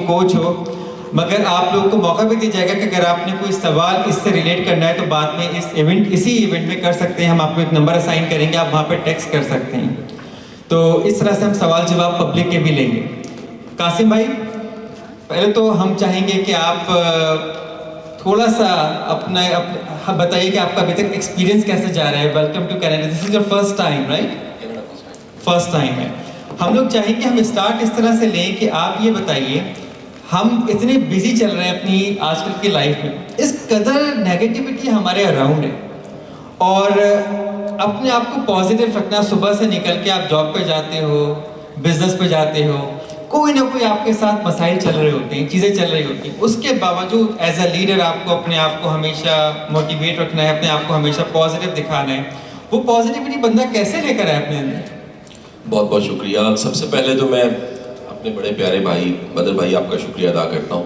Coach ہو، مگر آپ لوگوں کو موقع بھی دیا جائے گا کہ اگر آپ نے کوئی سوال اس سے ریلیٹ کرنا ہے تو بعد میں اسی ایونٹ میں کر سکتے ہیں. ہم آپ کو ایک نمبر اسائن کریں گے، آپ وہاں پہ ٹیکسٹ کر سکتے ہیں. تو اس طرح سے ہم سوال جواب پبلک کے بھی لیں گے. قاسم بھائی، پہلے تو ہم چاہیں گے کہ آپ تھوڑا سا اپنا بتائیے کہ آپ کا ابھی تک ایکسپیرینس کیسے جا رہا ہے. Welcome to Canada. This is your first time right? First time ہے. ہم لوگ چاہیں گے ہم اسٹارٹ اس طرح سے لیں کہ آپ یہ بتائیے، ہم اتنے بزی چل رہے ہیں اپنی آج کل کی لائف میں، اس قدر نیگیٹیوٹی ہمارے اراؤنڈ ہے، اور اپنے آپ کو پازیٹیو رکھنا. صبح سے نکل کے آپ جاب پہ جاتے ہو، بزنس پہ جاتے ہو، کوئی نہ کوئی آپ کے ساتھ مسائل چل رہے ہوتے ہیں، چیزیں چل رہی ہوتی ہیں. اس کے باوجود ایز اے لیڈر آپ کو اپنے آپ کو ہمیشہ موٹیویٹ رکھنا ہے، اپنے آپ کو ہمیشہ پازیٹیو دکھانا ہے. وہ پازیٹیوٹی بندہ کیسے لے کر آئے اپنے اندر؟ بہت بہت شکریہ. سب سے پہلے تو میں اپنے بڑے پیارے بھائی بدر بھائی آپ کا شکریہ ادا کرتا ہوں.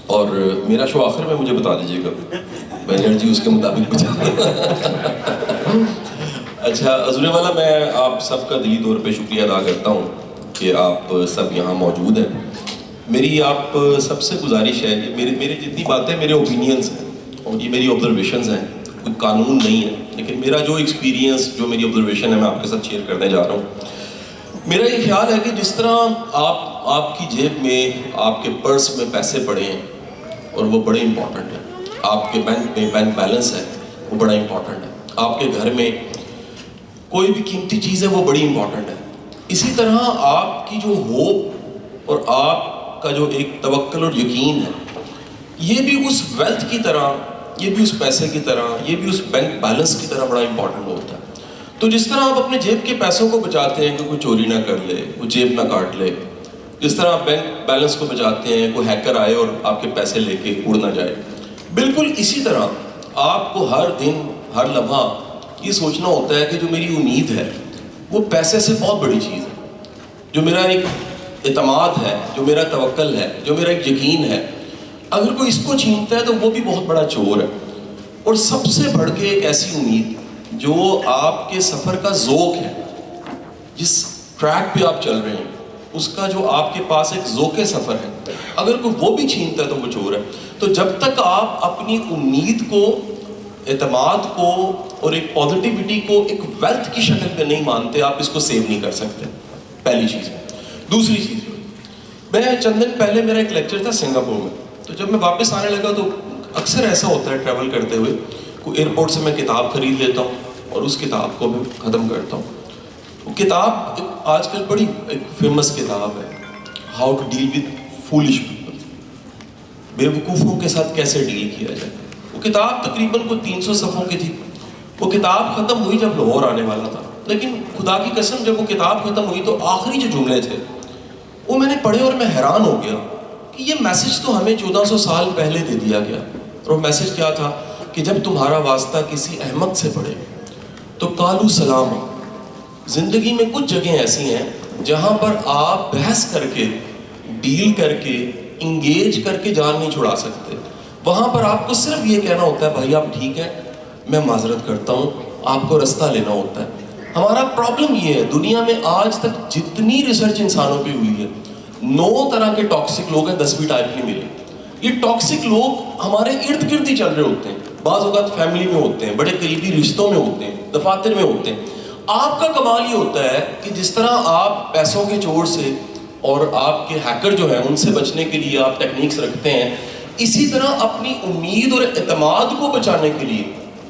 اور میرا شو آخر میں مجھے بتا دیجیے گا، میں انرجی اس کے مطابق بچا. اچھا عذورے والا، میں آپ سب کا دلی طور پہ شکریہ ادا کرتا ہوں کہ آپ سب یہاں موجود ہیں. میری آپ سب سے گزارش ہے کہ میری جتنی باتیں میرے اوپینینس ہیں اور یہ میری آبزرویشنز ہیں، کوئی قانون نہیں ہے، لیکن میرا جو ایکسپیرینس، جو میری آبزرویشن ہے، میں آپ کے ساتھ شیئر کرنے جا رہا ہوں. میرا یہ خیال ہے کہ جس طرح آپ کی جیب میں، آپ کے پرس میں پیسے پڑے ہیں اور وہ بڑے امپورٹنٹ ہیں، آپ کے بینک میں بینک بیلنس ہے وہ بڑا امپورٹنٹ ہے، آپ کے گھر میں کوئی بھی قیمتی چیز ہے وہ بڑی امپورٹنٹ ہے، اسی طرح آپ کی جو ہوپ اور آپ کا جو ایک توکل اور یقین ہے، یہ بھی اس ویلتھ کی طرح، یہ بھی اس پیسے کی طرح، یہ بھی اس بینک بیلنس کی طرح بڑا امپورٹنٹ ہوتا ہے. تو جس طرح آپ اپنے جیب کے پیسوں کو بچاتے ہیں کہ کوئی چوری نہ کر لے، کوئی جیب نہ کاٹ لے، جس طرح آپ بینک بیلنس کو بچاتے ہیں کوئی ہیکر آئے اور آپ کے پیسے لے کے اڑ نہ جائے، بالکل اسی طرح آپ کو ہر دن ہر لمحہ یہ سوچنا ہوتا ہے کہ جو میری امید ہے وہ پیسے سے بہت بڑی چیز ہے. جو میرا ایک اعتماد ہے، جو میرا توکل ہے، جو میرا ایک یقین ہے، اگر کوئی اس کو چھینتا ہے تو وہ بھی بہت بڑا چور ہے. اور سب سے بڑھ کے ایک ایسی امید جو آپ کے سفر کا ذوق ہے، جس ٹریک پہ آپ چل رہے ہیں اس کا جو آپ کے پاس ایک ذوق سفر ہے، اگر کوئی وہ بھی چھینتا ہے تو وہ چور ہے. تو جب تک آپ اپنی امید کو، اعتماد کو اور ایک پازیٹیوٹی کو ایک ویلتھ کی شکل پہ نہیں مانتے، آپ اس کو سیو نہیں کر سکتے. پہلی چیز. دوسری چیز، میں چند دن پہلے میرا ایک لیکچر تھا سنگاپور میں، تو جب میں واپس آنے لگا تو اکثر ایسا ہوتا ہے ٹریول کرتے ہوئے، کوئی ایئرپورٹ سے میں کتاب خرید لیتا ہوں اور اس کتاب کو میں ختم کرتا ہوں. وہ کتاب آج کل بڑی ایک فیمس کتاب ہے، how to deal with foolish people, بے وقوفوں کے ساتھ کیسے ڈیل کیا جائے. وہ کتاب تقریباً کوئی 300 صفحوں کی تھی. وہ کتاب ختم ہوئی جب لاہور آنے والا تھا، لیکن خدا کی قسم جب وہ کتاب ختم ہوئی تو آخری جو جملے تھے وہ میں نے پڑھے اور میں حیران ہو گیا کہ یہ میسج تو ہمیں 1400 سال پہلے دے دیا گیا. اور وہ میسج کیا تھا کہ جب تمہارا واسطہ کسی احمق سے پڑے تو قالوا سلاما. زندگی میں کچھ جگہیں ایسی ہیں جہاں پر آپ بحث کر کے، ڈیل کر کے، انگیج کر کے جان نہیں چھڑا سکتے. وہاں پر آپ کو صرف یہ کہنا ہوتا ہے بھائی آپ ٹھیک ہیں، میں معذرت کرتا ہوں، آپ کو رستہ لینا ہوتا ہے. ہمارا پرابلم یہ ہے، دنیا میں آج تک جتنی ریسرچ انسانوں پہ ہوئی ہے، 9 طرح کے ٹاکسک لوگ ہیں، 10ویں ٹائپ نہیں ملے. یہ ٹاکسک لوگ ہمارے ارد گرد ہی چل رہے ہوتے ہیں. بعض اوقات فیملی میں ہوتے ہیں، بڑے قریبی رشتوں میں ہوتے ہیں، دفاتر میں ہوتے ہیں. آپ کا کمال یہ ہوتا ہے کہ جس طرح آپ پیسوں کے چور سے اور آپ کے ہیکر جو ہیں ان سے بچنے کے لیے آپ ٹیکنیکس رکھتے ہیں، اسی طرح اپنی امید اور اعتماد کو بچانے کے لیے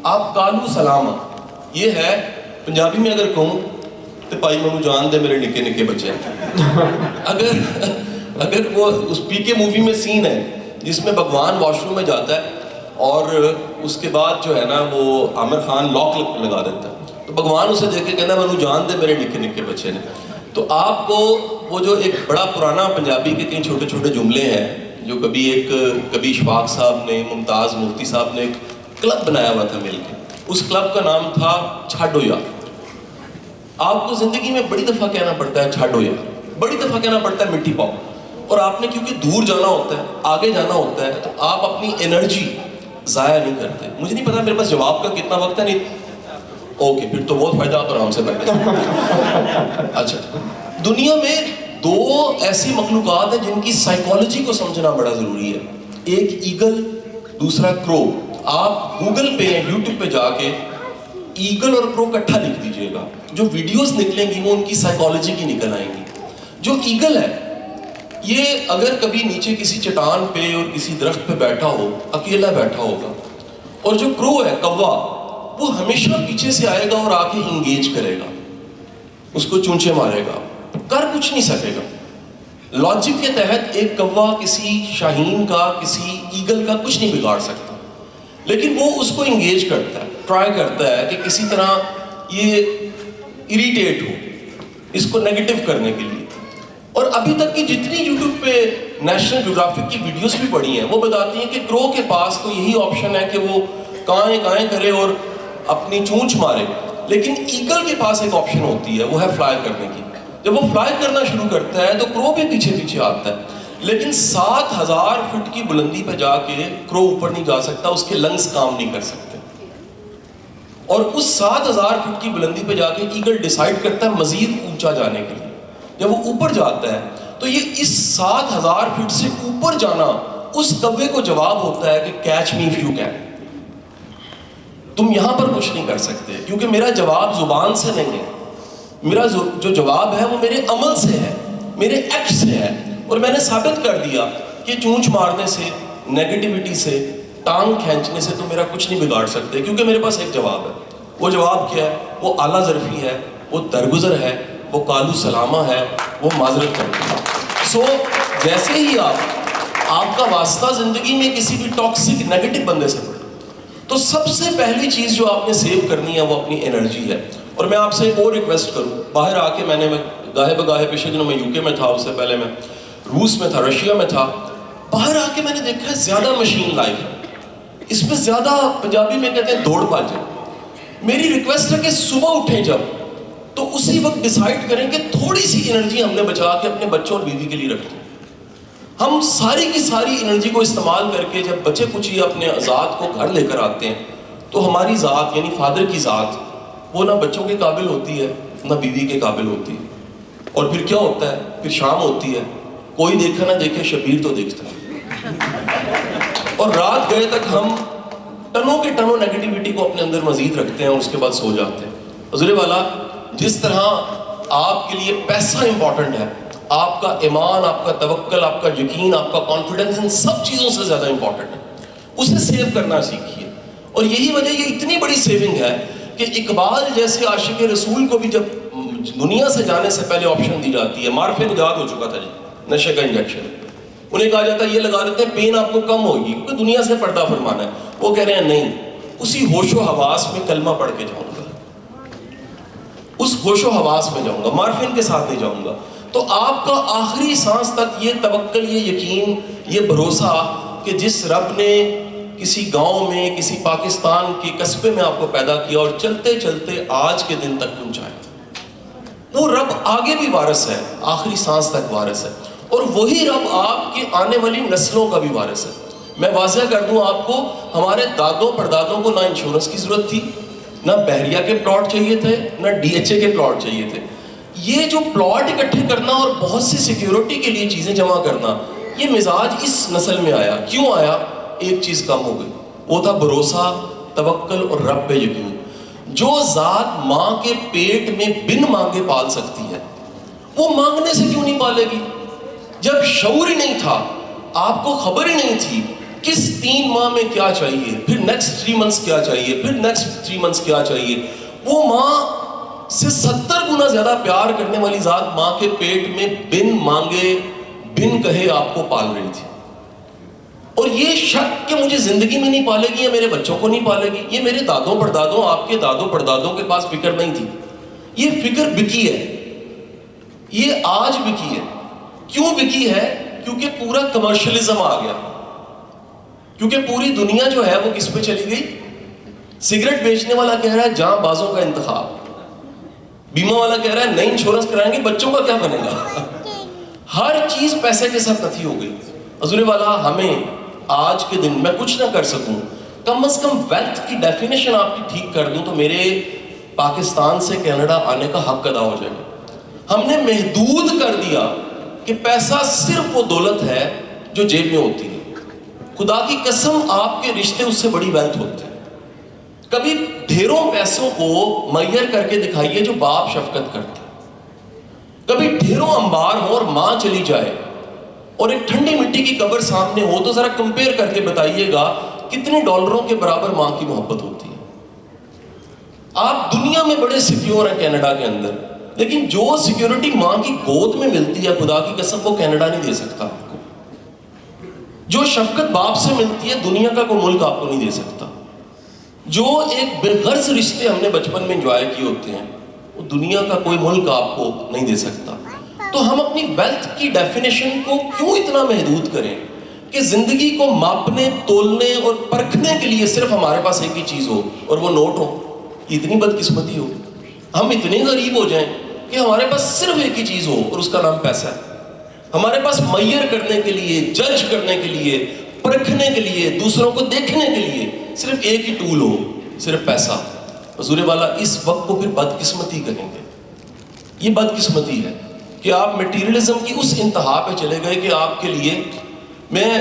آپ قالوا سلاما. یہ ہے پنجابی میں اگر کہوں تو پائی منو جان دے میرے نکے نکے بچے. اگر وہ اس پی کے مووی میں سین ہے جس میں بھگوان واش روم میں جاتا ہے اور اس کے بعد جو ہے نا وہ عامر خان لاک لگا دیتا ہے، تو بھگوان اسے دیکھ کے کہتا ہے منو جان دے میرے نکے نکے بچے نے. تو آپ کو وہ جو ایک بڑا پرانا پنجابی کے کئی چھوٹے چھوٹے جملے ہیں جو کبھی اشفاق صاحب نے، ممتاز مفتی صاحب نے ایک کلب بنایا ہوا تھا مل کے، اس کلب کا نام تھا چھاڈو یار. آپ کو زندگی میں بڑی دفعہ کہنا پڑتا ہے چھاڈو یار، بڑی دفعہ کہنا پڑتا ہے مٹی پاؤ، اور آپ نے کیونکہ دور جانا ہوتا ہے، آگے جانا ہوتا ہے، تو آپ اپنی انرجی ضائع نہیں کرتے. مجھے نہیں پتا میرے پاس جواب کا کتنا وقت ہے. نہیں اوکے، پھر تو بہت فائدہ، آپ آرام سے بیٹھے. اچھا، دنیا میں دو ایسی مخلوقات ہیں جن کی سائیکالوجی کو سمجھنا بڑا ضروری ہے. ایک ایگل, دوسرا کرو. آپ گوگل پہ یوٹیوب پہ جا کے ایگل اور کرو اکٹھا لکھ دیجئے گا, جو ویڈیوز نکلیں گی وہ ان کی سائیکالوجی کی نکل آئیں گی. جو ایگل ہے یہ اگر کبھی نیچے کسی چٹان پہ اور کسی درخت پہ بیٹھا ہو, اکیلا بیٹھا ہوگا, اور جو کرو ہے کوا, وہ ہمیشہ پیچھے سے آئے گا اور آ کے انگیج کرے گا, اس کو چونچے مارے گا, کر کچھ نہیں سکے گا. لاجک کے تحت ایک کوا کسی شاہین کا, کسی ایگل کا کچھ نہیں بگاڑ سکتا, لیکن وہ اس کو انگیج کرتا ہے, ٹرائی کرتا ہے کہ کسی طرح یہ اریٹیٹ ہو, اس کو نیگیٹو کرنے کے لیے. اور ابھی تک کی جتنی یوٹیوب پہ نیشنل جیوگرافک کی ویڈیوز بھی پڑی ہیں وہ بتاتی ہیں کہ کرو کے پاس تو یہی آپشن ہے کہ وہ کائیں کرے اور اپنی چونچ مارے, لیکن ایگل کے پاس ایک آپشن ہوتی ہے, وہ ہے فلائی کرنے کی. جب وہ فلائی کرنا شروع کرتا ہے تو کرو بھی پیچھے آتا ہے, لیکن 7000 فٹ کی بلندی پہ جا کے کرو اوپر نہیں جا سکتا, اس کے لنگز کام نہیں کر سکتے. اور اس 7000 فٹ کی بلندی پہ جا کے ایگل ڈیسائیڈ کرتا ہے مزید اونچا جانے کے لیے. جب وہ اوپر جاتا ہے تو یہ اس 7000 فٹ سے اوپر جانا اس کوے کو جواب ہوتا ہے کہ catch me if you can. تم یہاں پر کچھ نہیں کر سکتے, کیونکہ میرا جواب زبان سے نہیں ہے, میرا جو جواب ہے وہ میرے عمل سے ہے, میرے ایکٹ سے ہے. اور میں نے ثابت کر دیا کہ چونچ مارنے سے, نیگیٹیوٹی سے, ٹانگ کھینچنے سے تو میرا کچھ نہیں بگاڑ سکتے, کیونکہ میرے پاس ایک جواب ہے. وہ جواب کیا ہے؟ وہ اعلیٰ ظرفی ہے, وہ درگزر ہے, وہ قالو سلامہ ہے, وہ معذرت کرتا ہے. سو جیسے ہی آپ کا واسطہ زندگی میں کسی بھی ٹاکسک نیگیٹو بندے سے پڑے, تو سب سے پہلی چیز جو آپ نے سیو کرنی ہے وہ اپنی انرجی ہے. اور میں آپ سے ایک اور ریکویسٹ کروں, باہر آ کے میں گاہے بگاہے پچھلے دنوں میں UK میں تھا, اس سے پہلے میں روس میں تھا, رشیا میں تھا. باہر آ کے میں نے دیکھا ہے زیادہ مشین لائف ہے, اس میں زیادہ پنجابی میں کہتے ہیں دوڑ بھاج ہے. میری ریکویسٹ ہے کہ صبح اٹھیں جب, تو اسی وقت ڈیسائیڈ کریں کہ تھوڑی سی انرجی ہم نے بچا کے اپنے بچوں اور بیوی کے لیے رکھیں. ہم ساری کی ساری انرجی کو استعمال کر کے جب بچے کچھ ہی اپنے ذات کو گھر لے کر آتے ہیں, تو ہماری ذات یعنی فادر کی ذات وہ نہ بچوں کے قابل ہوتی ہے نہ بیوی کے قابل ہوتی ہے. اور پھر کیا ہوتا ہے, پھر شام ہوتی ہے, کوئی دیکھا نہ دیکھے شبیر تو دیکھتا ہے, اور رات گئے تک ہم ٹنوں کے ٹنوں نیگیٹیوٹی کو اپنے اندر مزید رکھتے ہیں اور اس کے بعد سو جاتے ہیں. حضور والا, جس طرح آپ کے لیے پیسہ امپورٹنٹ ہے, آپ کا ایمان, آپ کا توکل, آپ کا یقین, آپ کا کانفیڈنس ان سب چیزوں سے زیادہ امپورٹنٹ ہے. اسے سیو کرنا سیکھیے. اور یہی وجہ یہ اتنی بڑی سیونگ ہے کہ اقبال جیسے عاشق رسول کو بھی جب دنیا سے جانے سے پہلے آپشن دی جاتی ہے, مارفن ایجاد ہو چکا تھا جی, نشے کا انجیکشن, انہیں کہا جاتا ہے یہ لگا دیتے ہیں پین آپ کو کم ہوگی کیونکہ دنیا سے پردہ فرمانا ہے. وہ کہہ رہے ہیں نہیں, اسی ہوش و حواس میں کلمہ پڑھ کے جاؤں گا, اس ہوش و حواس میں جاؤں گا, مارفن کے ساتھ نہیں جاؤں گا. تو آپ کا آخری سانس تک یہ توکل, یہ یقین, یہ بھروسہ کہ جس رب نے کسی گاؤں میں, کسی پاکستان کے قصبے میں آپ کو پیدا کیا اور چلتے چلتے آج کے دن تک پہنچایا, وہ رب آگے بھی وارث ہے, آخری سانس تک وارث ہے. اور وہی رب آپ کے آنے والی نسلوں کا بھی وارث ہے. میں واضح کر دوں آپ کو, ہمارے دادوں پردادوں کو نہ انشورنس کی ضرورت تھی, نہ بحریہ کے پلاٹ چاہیے تھے, نہ DHA کے پلاٹ چاہیے تھے. یہ جو پلاٹ اکٹھے کرنا اور بہت سی سیکیورٹی کے لیے چیزیں جمع کرنا, یہ مزاج اس نسل میں آیا. کیوں آیا؟ ایک چیز کم ہو گئی, وہ تھا بھروسہ, توکل اور رب پہ یقین. جو ذات ماں کے پیٹ میں بن مانگے پال سکتی ہے, وہ مانگنے سے کیوں نہیں پالے گی؟ جب شعور ہی نہیں تھا, آپ کو خبر ہی نہیں تھی کس 3 ماہ میں کیا چاہیے, پھر نیکسٹ 3 منتھس کیا چاہیے, پھر نیکسٹ 3 منتھس کیا چاہیے, وہ ماں سے 70 گنا زیادہ پیار کرنے والی ذات ماں کے پیٹ میں بن مانگے, بن کہے آپ کو پال رہی تھی. اور یہ شک کہ مجھے زندگی میں نہیں پالے گی یا میرے بچوں کو نہیں پالے گی, یہ میرے دادوں پردادوں, آپ کے دادوں پردادوں کے پاس فکر نہیں تھی. یہ فکر بکی ہے, یہ آج بکی ہے. کیوں بکی ہے؟ کیونکہ پورا کمرشلزم آ گیا, کیونکہ پوری دنیا جو ہے وہ کس پہ چلی گئی؟ سگریٹ بیچنے والا کہہ رہا ہے جاں بازوں کا انتخاب, بیمہ والا کہہ رہا ہے نئی انشورنس کرائیں گے, بچوں کا کیا بنے گا؟ ہر چیز پیسے کے ساتھ نتھی ہو گئی. حضور والا, ہمیں آج کے دن میں کچھ نہ کر سکوں, کم از کم ویلتھ کی ڈیفینیشن آپ کی ٹھیک کر دوں تو میرے پاکستان سے کینیڈا آنے کا حق ادا ہو جائے گا. ہم نے محدود کر دیا کہ پیسہ صرف وہ دولت ہے جو جیب میں ہوتی ہے. خدا کی قسم آپ کے رشتے اس سے بڑی ویلتھ ہوتے ہیں. کبھی ڈھیروں پیسوں کو میسر کر کے دکھائیے جو باپ شفقت کرتے ہیں. کبھی ڈھیروں انبار ہو اور ماں چلی جائے اور ایک ٹھنڈی مٹی کی قبر سامنے ہو تو ذرا کمپیئر کر کے بتائیے گا کتنے ڈالروں کے برابر ماں کی محبت ہوتی ہے. آپ دنیا میں بڑے سیکیور ہیں کینیڈا کے اندر, لیکن جو سیکیورٹی ماں کی گود میں ملتی ہے خدا کی قسم وہ کینیڈا نہیں دے سکتا آپ کو. جو شفقت باپ سے ملتی ہے دنیا کا کوئی ملک آپ کو نہیں دے سکتا. جو ایک بے غرض رشتے ہم نے بچپن میں انجوائے کیے ہوتے ہیں وہ دنیا کا کوئی ملک آپ کو نہیں دے سکتا. تو ہم اپنی ویلتھ کی ڈیفینیشن کو کیوں اتنا محدود کریں کہ زندگی کو ماپنے, تولنے اور پرکھنے کے لیے صرف ہمارے پاس ایک ہی چیز ہو اور وہ نوٹ ہو. اتنی بدقسمتی ہو, ہم اتنے غریب ہو جائیں کہ ہمارے پاس صرف ایک ہی چیز ہو اور اس کا نام پیسہ ہے. ہمارے پاس میئر کرنے کے لیے, جج کرنے کے لیے, پرکھنے کے لیے, دوسروں کو دیکھنے کے لیے صرف ایک ہی ٹول ہو, صرف پیسہ. حضور والا اس وقت کو پھر بدقسمتی کہیں گے. یہ بدقسمتی ہے کہ آپ میٹیریلزم کی اس انتہا پہ چلے گئے کہ آپ کے لیے, میں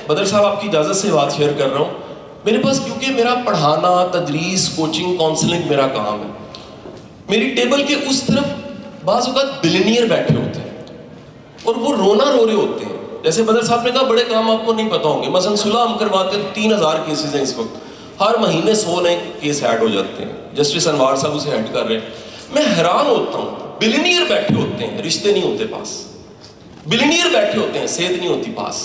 بدر صاحب آپ کی اجازت سے بات شیئر کر رہا ہوں, میرے پاس کیونکہ میرا پڑھانا, تدریس, کوچنگ, کاؤنسلنگ میرا کام ہے, میری ٹیبل کے اس طرف بعض اوقات بلینئر بیٹھے ہوتے ہیں اور وہ رونا رو رہے ہوتے ہیں. جیسے بدر صاحب نے کہا بڑے کام آپ کو نہیں پتا ہوں گے, مثلا صلح ہم کرواتے ہیں 3000 کیسز ہیں اس وقت, ہر مہینے 100 نئے کیس ایڈ ہو جاتے ہیں. جسٹس انوار صاحب اسے ہیڈ کر رہے ہیں. میں حیران ہوتا ہوں, بلینئر بیٹھے ہوتے ہیں, رشتے نہیں ہوتے پاس. بلینئر بیٹھے ہوتے ہیں, صحت نہیں ہوتی پاس.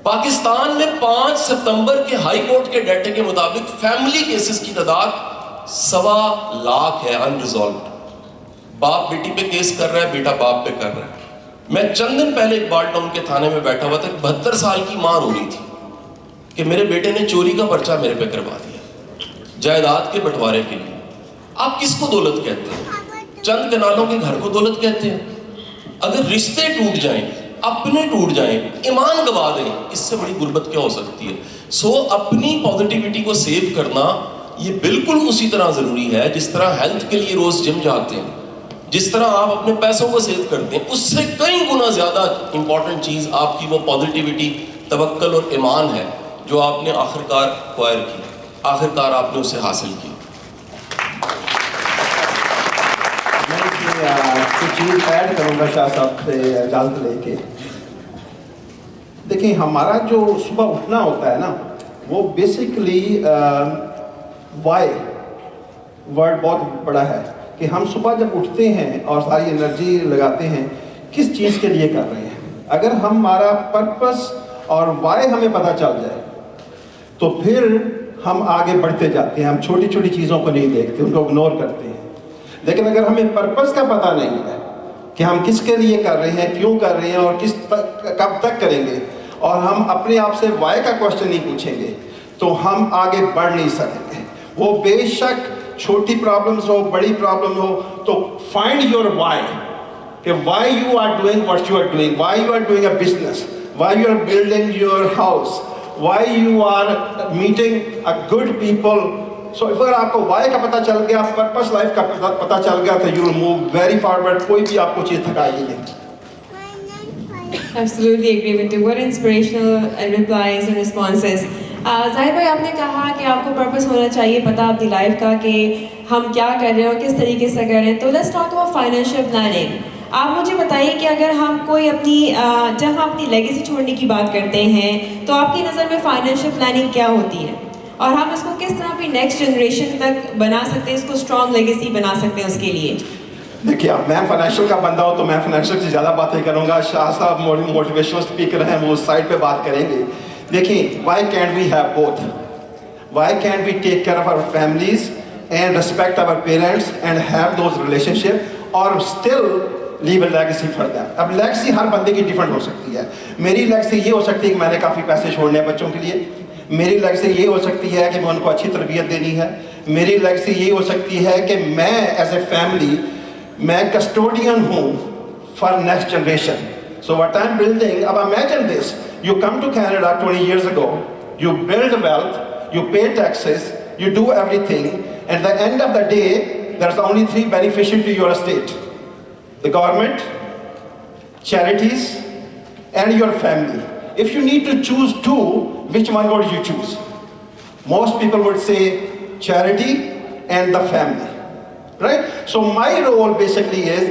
پاکستان میں 5 ستمبر کے ہائی کورٹ کے ڈیٹے کے مطابق فیملی کیسز کی تعداد 1.25 لاکھ ہے انریزالوڈ. باپ بیٹی پہ کیس کر رہا ہے, بیٹا باپ پہ کر رہا ہے. میں چند دن پہلے اقبال ٹاؤن کے تھانے میں بیٹھا ہوا تھا, 72 سال کی ماں رو رہی تھی کہ میرے بیٹے نے چوری کا پرچہ میرے پہ کروا دیا جائیداد کے بٹوارے کے لیے. آپ کس کو دولت کہتے ہیں؟ چند کنالوں کے گھر کو دولت کہتے ہیں؟ اگر رشتے ٹوٹ جائیں, اپنے ٹوٹ جائیں, ایمان گوا دیں, اس سے بڑی غربت کیا ہو سکتی ہے؟ سو اپنی پازیٹیوٹی کو سیو کرنا یہ بالکل اسی طرح ضروری ہے جس طرح ہیلتھ کے لیے روز جم جاتے ہیں, جس طرح آپ اپنے پیسوں کو سیو کرتے ہیں. اس سے کئی گنا زیادہ امپورٹنٹ چیز آپ کی وہ پازیٹیوٹی, توکل اور ایمان ہے جو آپ نے آخرکار ایکوائر کی, آخرکار آپ نے اسے حاصل کی. کچھ چیز ایڈ کروں گا شاہ صاحب سے اجازت لے کے. دیکھیں ہمارا جو صبح اٹھنا ہوتا ہے نا, وہ بیسکلی وائی ورڈ بہت بڑا ہے کہ ہم صبح جب اٹھتے ہیں اور ساری انرجی لگاتے ہیں کس چیز کے لیے کر رہے ہیں. اگر ہمارا پرپس اور وائی ہمیں پتہ چل جائے تو پھر ہم آگے بڑھتے جاتے ہیں. ہم چھوٹی چھوٹی چیزوں کو نہیں دیکھتے, ان کو اگنور کرتے ہیں. لیکن اگر ہمیں پرپس کا پتہ نہیں ہے کہ ہم کس کے لیے کر رہے ہیں, کیوں کر رہے ہیں اور کب تک کریں گے, اور ہم اپنے آپ سے وائی کا کوشچن نہیں پوچھیں گے تو ہم آگے بڑھ نہیں سکیں گے. وہ بے شک چھوٹی پرابلمز ہو, بڑی پرابلم ہو, تو فائنڈ یور وائی, کہ why you are doing what you are doing, why you are doing a business, why you are building your house, why you are meeting a good people. So اگر آپ کو Y کا پتہ چل گیا, purpose life کا پتہ چل گیا, تو you will move very forward. کوئی بھی آپ کو چیز تھکائے گی نہیں. Absolutely agree with you. What inspirational replies and responses. ظاہر بھائی آپ نے کہا کہ آپ کو پرپس ہونا چاہیے پتہ اپنی لائف کا کہ ہم کیا کر رہے ہیں اور کس طریقے سے کر رہے ہیں. تو let's talk about financial planning. آپ مجھے بتائیے کہ اگر ہم کوئی اپنی جب ہم اپنی لیگیسی چھوڑنے کی بات کرتے ہیں تو آپ کی نظر میں فائنینشیل پلاننگ کیا ہوتی ہے, اور ہم اس کو کس طرح اپنی نیکسٹ جنریشن تک بنا سکتے ہیں, اس کو اسٹرانگ لیگیسی بنا سکتے ہیں اس کے لیے؟ دیکھیے اب میں فائنینشیل کا بندہ ہوں تو میں فائنینشیل سے زیادہ باتیں کروں گا. شاہ صاحب موٹیویشنل اسپیکر ہیں, وہ اس سائڈ پہ بات کریں گے. دیکھیں why can't we have both, why can't we take care of our families and respect our parents and have those relationship اور still leave a legacy for them. اب legacy ہر بندے کی ڈفرینٹ ہو سکتی ہے. میری لیگیسی یہ ہو سکتی ہے کہ میں نے کافی پیسے چھوڑنے ہیں بچوں کے لیے. میری لیگیسی یہ ہو سکتی ہے کہ میں ان کو اچھی تربیت دینی ہے. میری لیگیسی یہ ہو سکتی ہے کہ میں ایز اے فیملی میں کسٹوڈین ہوں for next generation. So what I'm building, اب imagine this, you come to Canada 20 years ago, you build wealth, you pay taxes, you do everything, and at the end of the day, there's only 3 beneficiaries to your estate: the government, charities and your family. If you need to choose two, which one would you choose? Most people would say charity and the family, right? So my role basically is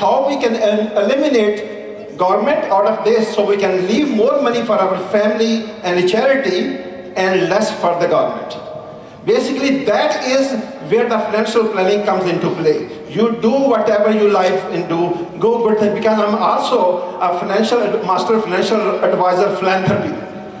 how we can eliminate government out of this so we can leave more money for our family and charity and less for the government. Basically that is where the financial planning comes into play. You do whatever you like and do, go good thing, because I'm also a master financial advisor philanthropy.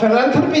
philanthropy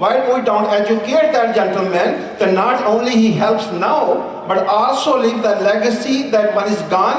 Why we don't educate that gentleman that not only he helps now but also leave the legacy that when he's gone,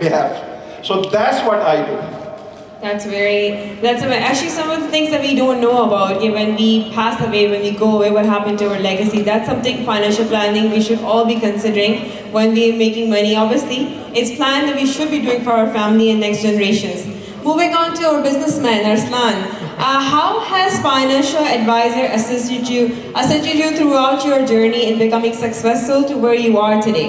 behalf. So that's what I do. That's actually some of the things that we don't know about. When we pass away, when we go away, what happened to our legacy? That's something financial planning we should all be considering when we're making money. Obviously, it's planned that we should be doing for our family and next generations. Moving on to our businessman, Arslan. How has financial advisor assisted you throughout your journey in becoming successful to where you are today?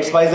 XYZ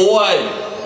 OI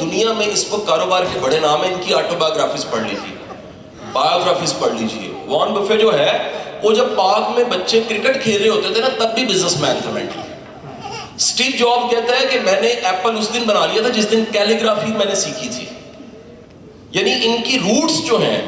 دنیا میں اس وقت کاروبار کے بڑے نام ہیں ان کی آٹوبایوگرافیز پڑھ لیجیے, بایوگرافیز پڑھ لیجیے. وارن بفے جو ہے وہ جب پارک میں بچے کرکٹ کھیل رہے ہوتے تھے نا تب بھی بزنس مین تھا مینٹلی. اسٹیو جاب کہتا ہے کہ میں نے ایپل اس دن بنا لیا تھا جس دن کیلیگرافی میں نے سیکھی تھی. یعنی ان کی روٹس جو ہیں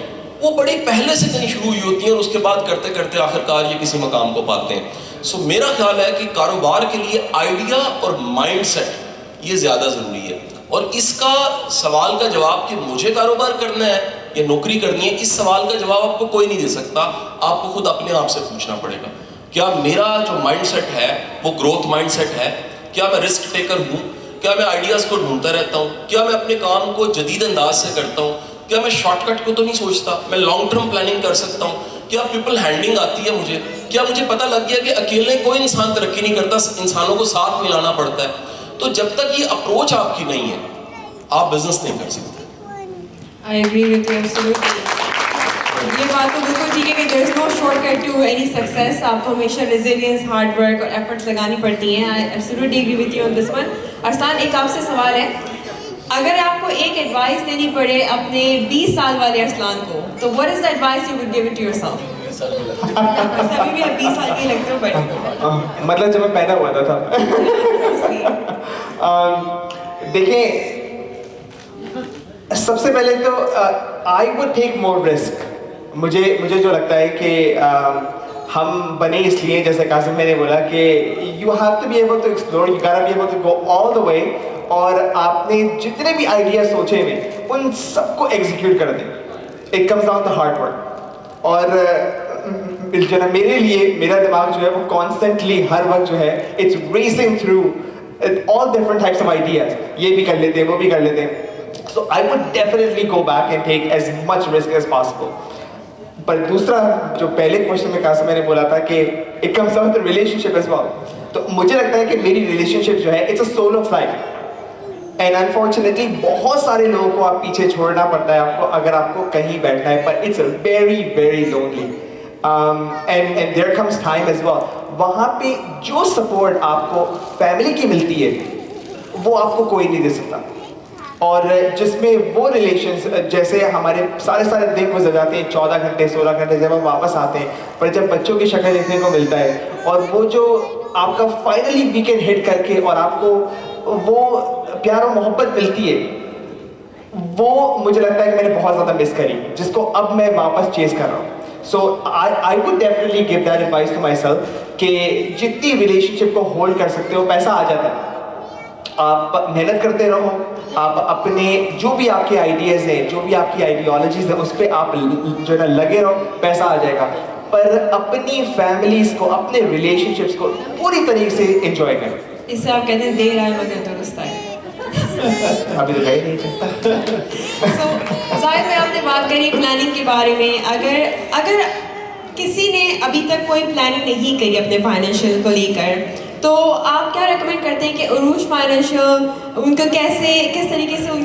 وہ بڑی پہلے سے کہیں شروع ہوئی ہوتی ہیں اور اس کے بعد کرتے کرتے آخرکار یہ کسی مقام کو پاتے ہیں. سو میرا خیال ہے کہ کاروبار کے لیے آئیڈیا اور مائنڈ سیٹ یہ زیادہ ضروری ہے. اور اس کا سوال کا جواب کہ مجھے کاروبار کرنا ہے یا نوکری کرنی ہے, اس سوال کا جواب آپ کو کوئی نہیں دے سکتا. آپ کو خود اپنے آپ سے پوچھنا پڑے گا کیا میرا جو مائنڈ سیٹ ہے وہ گروتھ مائنڈ سیٹ ہے, کیا میں رسک ٹیکر ہوں, کیا میں آئیڈیاز کو ڈھونڈتا رہتا ہوں, کیا میں اپنے کام کو جدید انداز سے کرتا ہوں, کیا میں شارٹ کٹ کو تو نہیں سوچتا, میں لانگ ٹرم پلاننگ کر سکتا ہوں, کیا پیپل ہینڈلنگ آتی ہے مجھے, کیا مجھے پتہ لگ گیا کہ اکیلے کوئی انسان ترقی نہیں کرتا, انسانوں کو ساتھ ملانا پڑتا ہے. تو جب تک یہ اپروچ آپ کی نہیں ہے آپ بزنس نہیں کر سکتے. I agree with you absolutely. یہ بات تو بالکل ٹھیک ہے کہ there is no shortcut to any success. آپ کو ہمیشہ resilience, hard work اور efforts لگانی پڑتی ہیں. I absolutely agree with you on this one. Arsalan, ایک آپ سے سوال ہے, اگر آپ کو ایک ایڈوائس دینی پڑے اپنے 20 سال والے ارسلان کو تو what is the advice you would give it to yourself? ابھی بھی آپ 20 سال کے لگتے ہو بڑے. مطلب جب میں پیدا ہوا تھا. دیکھیں, سب سے پہلے تو I would take more risk. مجھے جو لگتا ہے کہ ہم بنے اس لیے, جیسے قاسم میں نے بولا کہ you have to be able to explore, you gotta be able to go all the way, اور آپ نے جتنے بھی آئیڈیاز سوچے ہوئے ان سب کو ایگزیکیوٹ کر دیں. It comes down to hard work. اور جو ہے میرے لیے میرا دماغ جو ہے وہ کانسٹنٹلی ہر وقت جو ہے it's racing through all different types of ideas. یہ بھی کر لیتے ہیں, وہ بھی کر لیتے ہیں. So I would definitely go back and take as much risk as possible. پر دوسرا جو پہلے کوشچن میں قاسم میں نے بولا تھا کہ it comes down to relationship as well. تو مجھے لگتا ہے کہ میری relationship جو ہے it's a solo flight. And unfortunately بہت سارے لوگوں کو آپ پیچھے چھوڑنا پڑتا ہے آپ کو اگر آپ کو کہیں بیٹھنا ہے, but it's a very very lonely. And there comes time as well. وہاں پہ جو سپورٹ آپ کو فیملی کی ملتی ہے وہ آپ کو کوئی نہیں دے سکتا. اور جس میں وہ ریلیشنز جیسے ہمارے سارے دن گزر جاتے ہیں 14 گھنٹے 16 گھنٹے جب ہم واپس آتے ہیں, پر جب بچوں کی شکل دیکھنے کو ملتا ہے اور وہ جو آپ کا فائنلی ویکینڈ ہٹ کر کے اور آپ کو وہ پیار و محبت ملتی ہے, وہ مجھے لگتا ہے کہ میں نے بہت زیادہ مس کری, جس کو اب میں واپس چیز کر رہا ہوں. So I would definitely give that advice to myself کہ جتنی ریلیشن شپ کو ہولڈ کر سکتے ہو, پیسہ آ جاتا ہے, آپ محنت کرتے رہو, آپ اپنے جو بھی آپ کے آئیڈیاز ہیں, جو بھی آپ کی آئیڈیالوجیز ہیں اس پہ آپ جو ہے نا لگے رہو, پیسہ آ جائے گا. پر اپنی فیملیز کو, اپنے ریلیشن شپس کو پوری طریقے سے انجوائے کریں. اس سے آپ کہتے ہیں دیر آئے مگر درست آئے. ابھی تو کہیں نہیں چلتا. ظاہر میں آپ نے بات کری پلاننگ کے بارے میں, اگر کسی نے ابھی تک کوئی پلاننگ نہیں کری اپنے فائنینشیل کو لے کر تو آپ کیا ریکمینڈ کرتے ہیں کہ عروج فائنینشیل ان کو کس طریقے سے ان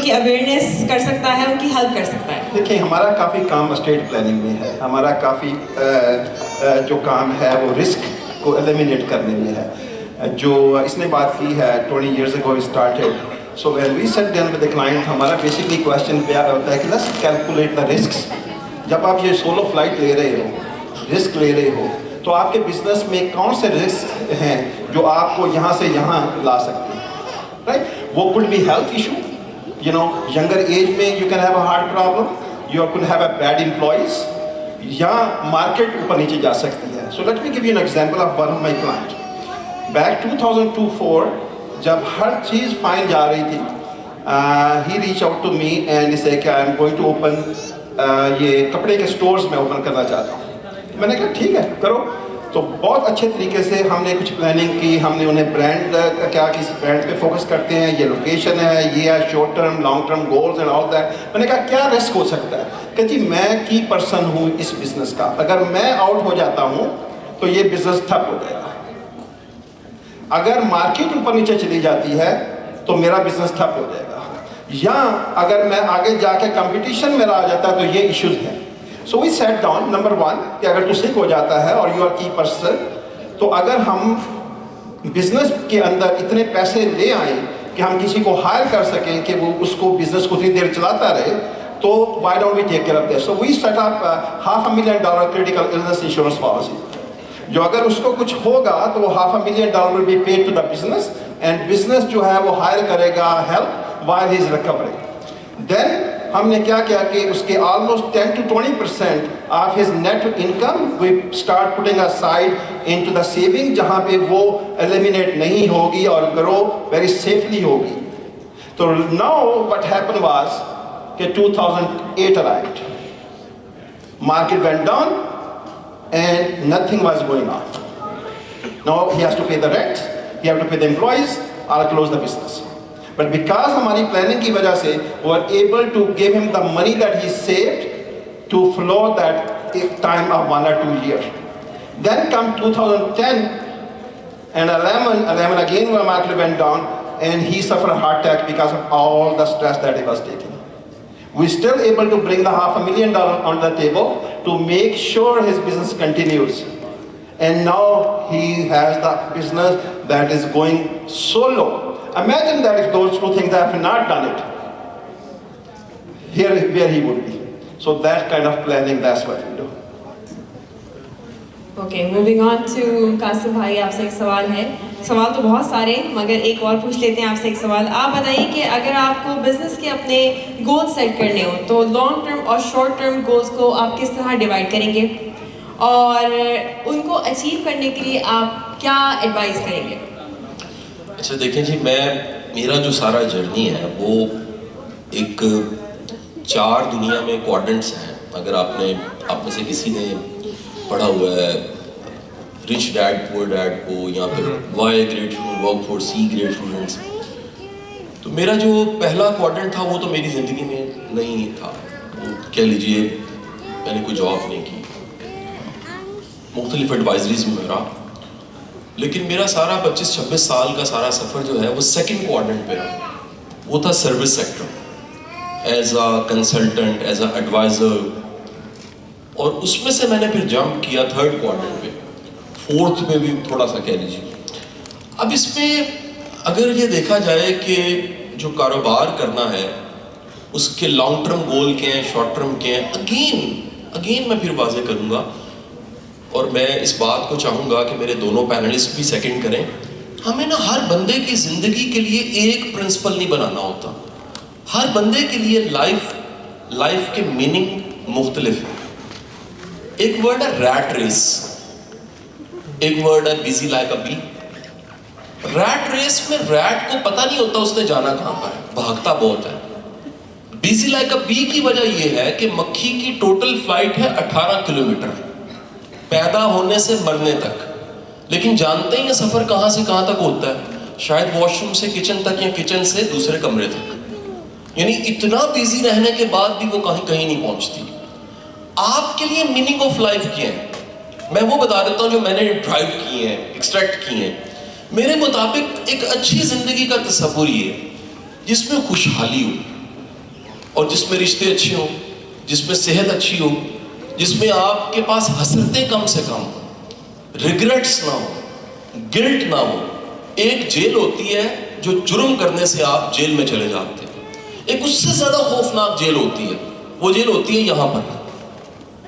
کی اویئرنیس کر سکتا ہے, ان کی ہیلپ کر سکتا ہے؟ دیکھیں, ہمارا کافی کام اسٹیٹ پلاننگ میں ہے, ہمارا کافی جو کام ہے وہ رسک کو ایلیمینیٹ کرنے میں ہے. جو اس نے بات کی ہے 20 years ago we started. So when we sat down with the client, ہمارا بیسکلی کویشچن پہ ہوتا ہے کہ let's calculate the risks. جب آپ یہ سولو فلائٹ لے رہے ہو, رسک لے رہے ہو, تو آپ کے بزنس میں کون سے رسک ہیں جو آپ کو یہاں سے یہاں لا سکتے ہیں, رائٹ؟ وہ could be health issue, you know, younger age میں you can have a heart problem, you could have a bad employees, یا مارکیٹ اوپر نیچے جا سکتی ہے. So let me give you an example of one of my clients. Back 2002-04 جب ہر چیز fine جا رہی تھی, he reached out to me and he said کہ I am going to open یہ کپڑے کے سٹورز میں اوپن کرنا چاہتا ہوں. میں نے کہا ٹھیک ہے کرو. تو بہت اچھے طریقے سے ہم نے کچھ پلاننگ کی, ہم نے انہیں برانڈ کیا کس برانڈ پہ فوکس کرتے ہیں, یہ لوکیشن ہے, یہ ہے short term long term goals and all that. میں نے کہا کیا رسک ہو سکتا ہے, کہ جی میں کی پرسن ہوں اس بزنس کا, اگر میں آؤٹ ہو جاتا ہوں تو یہ بزنس ٹھپ ہو جائے گا, اگر مارکیٹ اوپر نیچے چلی جاتی ہے تو میرا بزنس ٹھپ ہو جائے گا, یا اگر میں آگے جا کے کمپٹیشن میرا آ جاتا ہے تو یہ ایشوز ہیں. سو وی سیٹ ڈاؤن, نمبر 1 کہ اگر تو سک ہو جاتا ہے اور یو آر کی پرسن, تو اگر ہم بزنس کے اندر اتنے پیسے لے آئیں کہ ہم کسی کو ہائر کر سکیں کہ وہ اس کو بزنس کو اتنی دیر چلاتا رہے, تو why don't we take care of this? So we set up $500,000 critical illness insurance policy. جو اگر اس کو کچھ ہوگا تو وہ $500,000 will be paid to the business, and business جو ہے وہ hire کرے گا help while he is recovering. Then ہم نے کیا کیا کہ اس کے almost 10 to 20% of his net income we start putting aside into the saving, جہاں پہ وہ eliminate نہیں ہوگی اور grow very safely ہوگی. تو now what happened was کہ 2008 arrived. Market went down and nothing was going on. Now he has to pay the rent, he has to pay the employees, or close the business. But because ہماری planning کی وجہ سے we were able to give him the money that he saved to flow that time of 1 or 2 years. Then come 2010 and 11 again the market went down and he suffered a heart attack because of all the stress that he was taking. We still able to bring the $500,000 on the table to make sure his business continues. And now he has the business that is going so low. Imagine that if those two things have not done it, here where he would be. So that kind of planning, that's what we do. Okay, moving on to Qasim بھائی, آپ سے ایک سوال ہے. سوال تو بہت سارے ہیں مگر ایک اور پوچھ لیتے ہیں آپ سے ایک سوال. آپ بتائیے کہ اگر آپ کو بزنس کے اپنے گول سیٹ کرنے ہو تو لانگ ٹرم اور شارٹ ٹرم گولز کو آپ کس طرح ڈیوائڈ کریں گے اور ان کو اچیو کرنے کے لیے آپ کیا ایڈوائز کریں گے؟ اچھا دیکھیں جی, میرا جو سارا جرنی ہے وہ ایک 4 دنیا میں کوارڈنٹس ہیں. اگر آپ میں سے کسی نے پڑھا ہوا ہے رچ ڈیڈ پور ڈیڈ کو, یا پھر وائی گریٹ ورک فور سی گریٹ اسٹوڈنٹس, تو میرا جو پہلا کوارڈنٹ تھا وہ تو میری زندگی میں نہیں تھا. وہ کہہ لیجیے میں نے کوئی جاب نہیں کی, مختلف ایڈوائزریز میں رہا, لیکن میرا سارا 25-26 سال کا سارا سفر جو ہے وہ سیکنڈ کوارڈنٹ پہ رہا. وہ تھا service sector, as a consultant, as a advisor, اور اس میں سے میں نے پھر جمپ کیا تھرڈ کوارٹر پہ, فورتھ میں بھی تھوڑا سا کہہ لیجیے. اب اس میں اگر یہ دیکھا جائے کہ جو کاروبار کرنا ہے اس کے لانگ ٹرم گول کیا ہیں, شارٹ ٹرم کیا ہیں, اگین میں پھر واضح کروں گا, اور میں اس بات کو چاہوں گا کہ میرے دونوں پینلسٹ بھی سیکنڈ کریں. ہمیں نا ہر بندے کی زندگی کے لیے ایک پرنسپل نہیں بنانا ہوتا. ہر بندے کے لیے لائف کے میننگ مختلف ہے. ایک ورڈ ہے ریٹ ریس, ایک ورڈ ہے busy like a bee. Rat race میں ریٹ کو پتہ نہیں ہوتا اس نے جانا کہاں پر ہے, بھاگتا بہت ہے. بیزی لائک اے بی کی وجہ یہ ہے کہ مکھی کی ٹوٹل فلائٹ ہے 18 کلومیٹر پیدا ہونے سے مرنے تک, لیکن جانتے ہیں یہ سفر کہاں سے کہاں تک ہوتا ہے, شاید واش روم سے کچن تک یا کچن سے دوسرے کمرے تک. یعنی اتنا بیزی رہنے کے بعد بھی وہ کہیں نہیں پہنچتی. آپ کے لیے میننگ آف لائف کیا ہے, میں وہ بتا دیتا ہوں جو میں نے ڈرائیو کی ہیں, ایکسٹریکٹ کی ہیں. میرے مطابق ایک اچھی زندگی کا تصور یہ ہے جس میں خوشحالی ہو, اور جس میں رشتے اچھے ہوں, جس میں صحت اچھی ہو, جس میں آپ کے پاس حسرتیں کم سے کم ہوں, ریگریٹس نہ ہو, گلٹ نہ ہو. ایک جیل ہوتی ہے جو جرم کرنے سے آپ جیل میں چلے جاتے ہیں, ایک اس سے زیادہ خوفناک جیل ہوتی ہے, وہ جیل ہوتی ہے یہاں پر.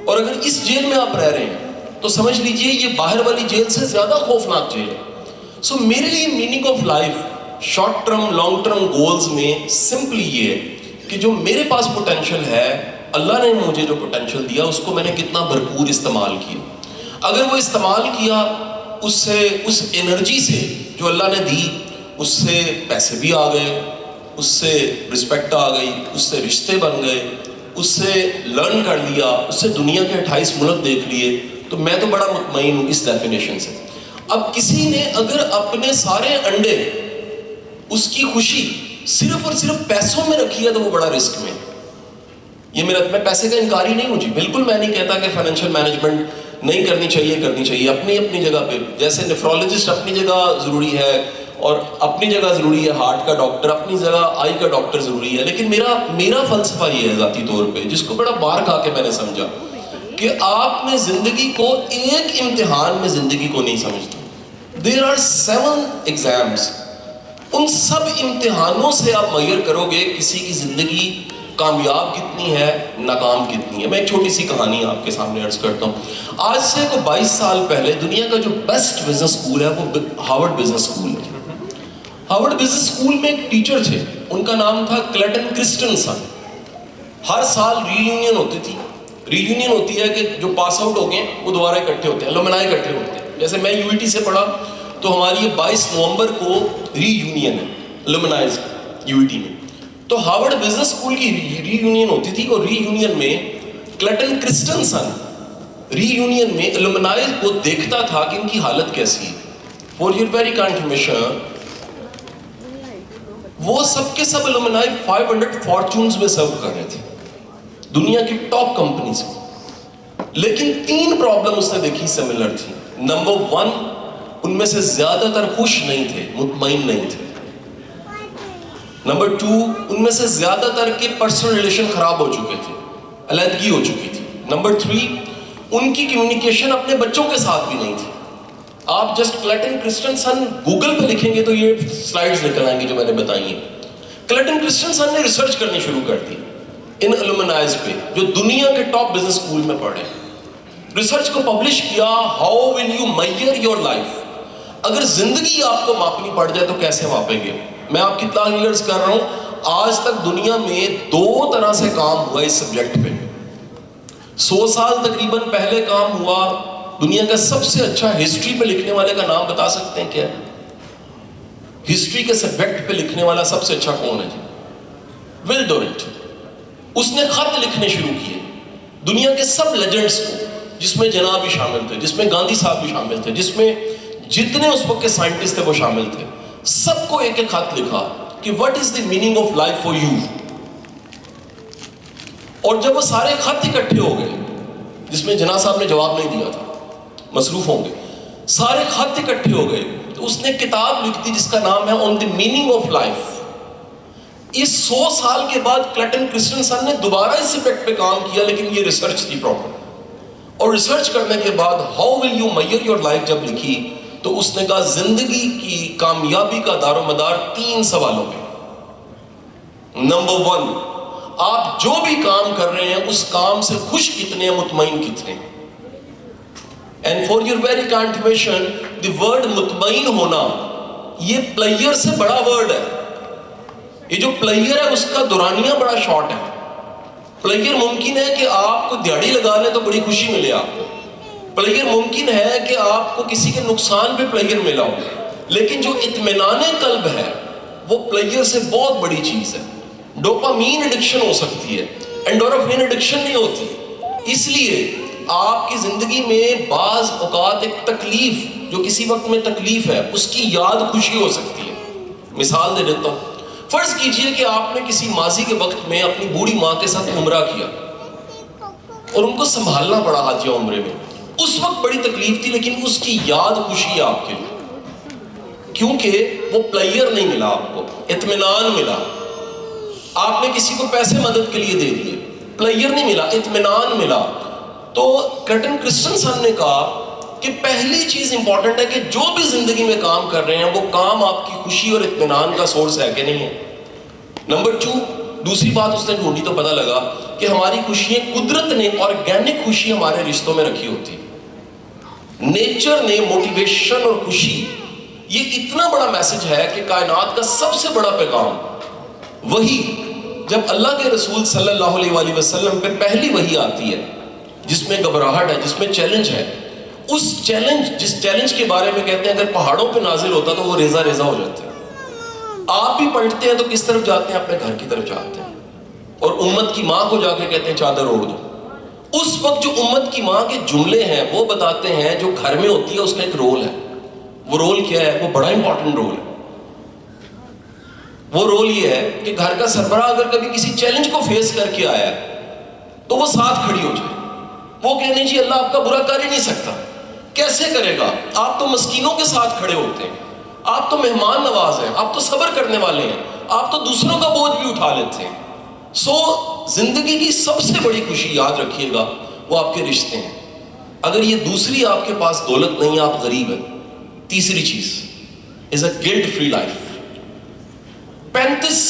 اور اگر اس جیل میں آپ رہ رہے ہیں تو سمجھ لیجئے یہ باہر والی جیل سے زیادہ خوفناک جیل ہے. سو میرے لیے meaning of life short term long term goals میں سمپلی یہ ہے کہ جو میرے پاس پوٹینشیل ہے, اللہ نے مجھے جو پوٹینشیل دیا اس کو میں نے کتنا بھرپور استعمال کیا. اگر وہ استعمال کیا اس انرجی سے جو اللہ نے دی, اس سے پیسے بھی آ گئے, اس سے رسپیکٹ آ گئی, اس سے رشتے بن گئے, اس سے لرن کر لیا, اس سے دنیا کے 28 ملک دیکھ لیے, تو میں تو بڑا مطمئن ہوں اس ڈیفینیشن سے. اب کسی نے اگر اپنے سارے انڈے اس کی خوشی صرف اور صرف پیسوں میں رکھی ہے تو وہ بڑا رسک میں. یہ میں پیسے کا انکاری نہیں ہوں جی, بالکل میں نہیں کہتا کہ فائنینشیل مینجمنٹ نہیں کرنی چاہیے, اپنی جگہ پہ. جیسے نیفرولوجسٹ اپنی جگہ ضروری ہے اور اپنی جگہ ضروری ہے ہارٹ کا ڈاکٹر, اپنی جگہ آئی کا ڈاکٹر ضروری ہے. لیکن میرا فلسفہ یہ ہے ذاتی طور پہ, جس کو بڑا بار کھا کے میں نے سمجھا, کہ آپ نے زندگی کو ایک امتحان میں زندگی کو نہیں سمجھتے. There are 7 exams ان سب امتحانوں سے آپ میئر کرو گے کسی کی زندگی کامیاب کتنی ہے, ناکام کتنی ہے. میں ایک چھوٹی سی کہانی آپ کے سامنے عرض کرتا ہوں. آج سے 22 سال پہلے دنیا کا جو بیسٹ بزنس اسکول ہے وہ ہارورڈ بزنس اسکول ہے. ہارورڈ بزنس اسکول میں ایک ٹیچر تھے, ان کا نام تھا کلیٹن کرسٹنسن. ہر سال ری یونین ہوتی تھی. ری یونین ہوتی ہے کہ جو پاس آؤٹ ہو گئے وہ دوبارہ اکٹھے ہوتے ہیں, الومنائی اکٹھے ہوتے ہیں. جیسے میں یو ٹی سے پڑھا تو ہماری یہ 22 نومبر کو ری یونین ہے الومنائز یو ٹی میں. تو ہارورڈ بزنس اسکول کی ری یونین ہوتی تھی, اور ری یونین میں کلیٹن کرسٹنسن ری یونین میں الومنائی کو دیکھتا تھا کہ ان کی حالت کیسی ہے. فور یور ویری کنفرمیشن, وہ سب کے سب الومنائی 500 فارچونز میں سرو کر رہے تھے, دنیا کی ٹاپ کمپنیز میں. لیکن 3 پرابلم اس نے دیکھی سملر تھی. نمبر 1, ان میں سے زیادہ تر خوش نہیں تھے, مطمئن نہیں تھے. نمبر 2, ان میں سے زیادہ تر کے پرسنل ریلیشن خراب ہو چکے تھے, علیحدگی ہو چکی تھی. نمبر 3, ان کی کمیونیکیشن اپنے بچوں کے ساتھ بھی نہیں تھی. آپ جسٹ کلیٹن کرسٹنسن گوگل پہ لکھیں گے تو یہ سلائیڈز نکل آئیں گے جو میں نے بتائی ہیں. کلیٹن کرسٹنسن نے ریسرچ کرنی شروع کر دی ان الومنائز پہ جو دنیا کے ٹاپ بزنس اسکول میں پڑھے. ریسرچ کو پبلش کیا, how will you measure your life. اگر زندگی آپ کو ماپنی پڑ جائے تو کیسے ماپیں گے. میں آپ کی اطلاع عرض کر رہا ہوں, آج تک دنیا میں 2 طرح سے کام ہوا اس سبجیکٹ پہ. 100 سال تقریباً پہلے کام ہوا. دنیا کا سب سے اچھا ہسٹری پہ لکھنے والے کا نام بتا سکتے ہیں کیا ہے؟ ہسٹری کے سبجیکٹ پہ لکھنے والا سب سے اچھا کون ہے جی؟ ول ڈورنٹ. اس نے خط لکھنے شروع کیے دنیا کے سب لیجنڈز کو, جس میں جناب بھی شامل تھے, جس میں گاندھی صاحب بھی شامل تھے, جس میں جتنے اس وقت کے سائنٹسٹ تھے وہ شامل تھے. سب کو ایک ایک خط لکھا کہ what is the meaning of life for you. اور جب وہ سارے خط اکٹھے ہو گئے, جس میں جناب صاحب نے جواب نہیں دیا تھا, مصروف ہوں گے, سارے خط اکٹھے ہو گئے, تو اس نے کتاب لکھ دی جس کا نام ہے On the Meaning of Life. اس 100 سال کے بعد کلیٹن کرسٹنسن نے دوبارہ اس سبجیکٹ پہ کام کیا, لیکن یہ ریسرچ تھی پراپر. اور ریسرچ کرنے کے بعد how will you measure your life جب لکھی تو اس نے کہا زندگی کی کامیابی کا دار و مدار 3 سوالوں پہ. نمبر 1, آپ جو بھی کام کر رہے ہیں اس کام سے خوش کتنے ہیں, مطمئن کتنے ہیں. And for your very confirmation, the word مطمئن ہونا یہ پلیئر سے بڑا ورڈ ہے. یہ جو پلیئر ہے اس کا دورانیہ بڑا شارٹ ہے. پلیئر ممکن ہے کہ آپ کو دیہڑی لگا لیں تو بڑی خوشی ملے آپ کو. پلیئر ممکن ہے کہ آپ کو کسی کے نقصان پہ پلیئر ملا ہو, لیکن جو اطمینان قلب ہے وہ پلیئر سے بہت بڑی چیز ہے. ڈوپامین ایڈکشن ہو سکتی ہے, اینڈورفین ایڈکشن نہیں ہوتی. اس لیے آپ کی زندگی میں بعض اوقات ایک تکلیف, جو کسی وقت میں تکلیف ہے, اس کی یاد خوشی ہو سکتی ہے. مثال دے دیتا ہوں. فرض کیجئے کہ آپ نے کسی ماضی کے وقت میں اپنی بوڑھی ماں کے ساتھ عمرہ کیا اور ان کو سنبھالنا پڑا حاجیہ عمرے میں. اس وقت بڑی تکلیف تھی, لیکن اس کی یاد خوشی ہے آپ کے لیے, کیونکہ وہ پلیئر نہیں ملا, آپ کو اطمینان ملا. آپ نے کسی کو پیسے مدد کے لیے دے دیے, پلیئر نہیں ملا, اطمینان ملا. تو کلیٹن کرسٹنسن نے کہا کہ پہلی چیز امپورٹنٹ ہے کہ جو بھی زندگی میں کام کر رہے ہیں وہ کام آپ کی خوشی اور اطمینان کا سورس ہے کہ نہیں ہے. نمبر 2, دوسری بات اس نے ڈھونڈی تو پتہ لگا کہ ہماری خوشیاں قدرت نے آرگینک خوشی ہمارے رشتوں میں رکھی ہوتی. نیچر نے موٹیویشن اور خوشی, یہ اتنا بڑا میسج ہے کہ کائنات کا سب سے بڑا پیغام وہی, جب اللہ کے رسول صلی اللہ علیہ وآلہ وسلم پہ پہلی وحی آتی ہے جس میں گھبراہٹ ہے, جس میں چیلنج ہے, اس چیلنج, جس چیلنج کے بارے میں کہتے ہیں اگر پہاڑوں پہ نازل ہوتا تو وہ ریزہ ریزہ ہو جاتے ہیں. آپ بھی پلٹتے ہیں تو کس طرف جاتے ہیں؟ اپنے گھر کی طرف جاتے ہیں, اور امت کی ماں کو جا کے کہتے ہیں چادر اوڑھ دو. اس وقت جو امت کی ماں کے جملے ہیں وہ بتاتے ہیں جو گھر میں ہوتی ہے اس کا ایک رول ہے. وہ رول کیا ہے؟ وہ بڑا امپورٹنٹ رول ہے. وہ رول یہ ہے کہ گھر کا سربراہ اگر کبھی کسی چیلنج کو فیس کر کے آیا تو وہ ساتھ کھڑی ہو جائے. وہ کہ نہیں جی اللہ آپ کا برا کر ہی نہیں سکتا. کیسے کرے گا؟ آپ تو مسکینوں کے ساتھ کھڑے ہوتے ہیں, آپ تو مہمان نواز ہیں, آپ تو صبر کرنے والے ہیں, آپ تو دوسروں کا بوجھ بھی اٹھا لیتے ہیں. زندگی کی سب سے بڑی خوشی یاد رکھیے گا وہ آپ کے رشتے ہیں. اگر یہ دوسری آپ کے پاس دولت نہیں ہے, آپ غریب ہیں. تیسری چیز از اے guilt free life. 35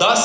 10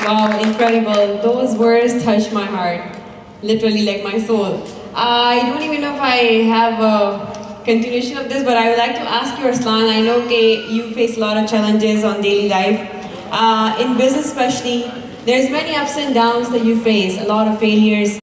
Wow, incredible. Those words touched my heart, literally like my soul. I don't even know if I have a continuation of this, but I would like to ask you, Arslan, I know that you face a lot of challenges on daily life. In business especially, there's many ups and downs that you face, a lot of failures.